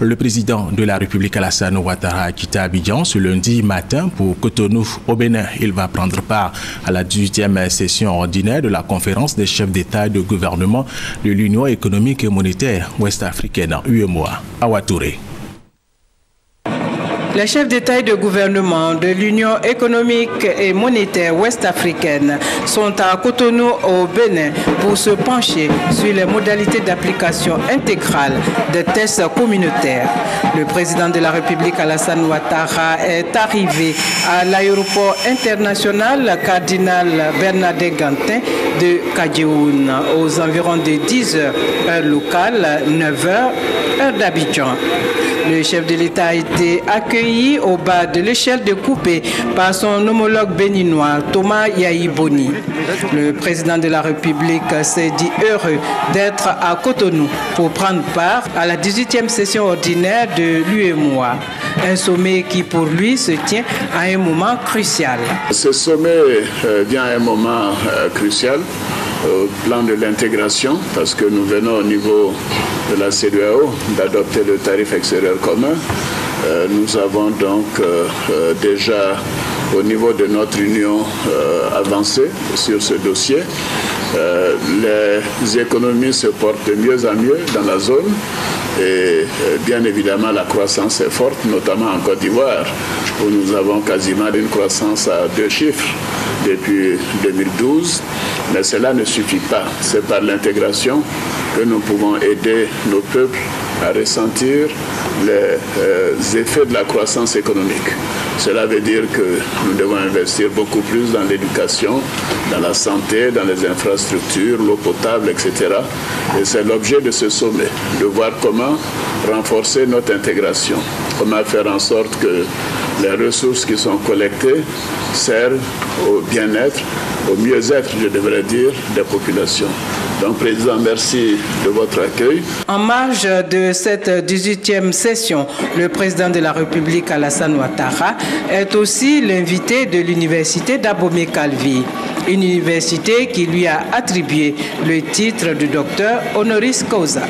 Le président de la République Alassane Ouattara a quitté Abidjan ce lundi matin pour Cotonou au Bénin. Il va prendre part à la 18e session ordinaire de la conférence des chefs d'État et de gouvernement de l'Union économique et monétaire ouest-africaine, UEMOA, à Ouattouré. Les chefs d'État et de gouvernement de l'Union économique et monétaire ouest-africaine sont à Cotonou au Bénin pour se pencher sur les modalités d'application intégrale des tests communautaires. Le président de la République Alassane Ouattara est arrivé à l'aéroport international Cardinal Bernardin Gantin de Kadioun aux environs de 10 heures heure locale, 9 heures heure d'Abidjan. Le chef de l'État a été accueilli au bas de l'échelle de coupé par son homologue béninois Thomas Yaïboni. Le président de la République s'est dit heureux d'être à Cotonou pour prendre part à la 18e session ordinaire de l'UEMOA. Un sommet qui pour lui se tient à un moment crucial. Ce sommet vient à un moment crucial au plan de l'intégration parce que nous venons au niveau de la CEDEAO d'adopter le tarif extérieur commun. Nous avons donc déjà au niveau de notre union avancé sur ce dossier. Les économies se portent de mieux en mieux dans la zone et bien évidemment la croissance est forte, notamment en Côte d'Ivoire où nous avons quasiment une croissance à 2 chiffres depuis 2012. Mais cela ne suffit pas. C'est par l'intégration que nous pouvons aider nos peuples à ressentir les effets de la croissance économique. Cela veut dire que nous devons investir beaucoup plus dans l'éducation, dans la santé, dans les infrastructures, l'eau potable, etc. Et c'est l'objet de ce sommet, de voir comment renforcer notre intégration, comment faire en sorte que les ressources qui sont collectées servent au bien-être, au mieux-être, je devrais dire, des populations. Donc, Président, merci de votre accueil. En marge de cette 18e session, le président de la République, Alassane Ouattara, est aussi l'invité de l'université d'Abomey-Calvi, une université qui lui a attribué le titre de docteur honoris causa.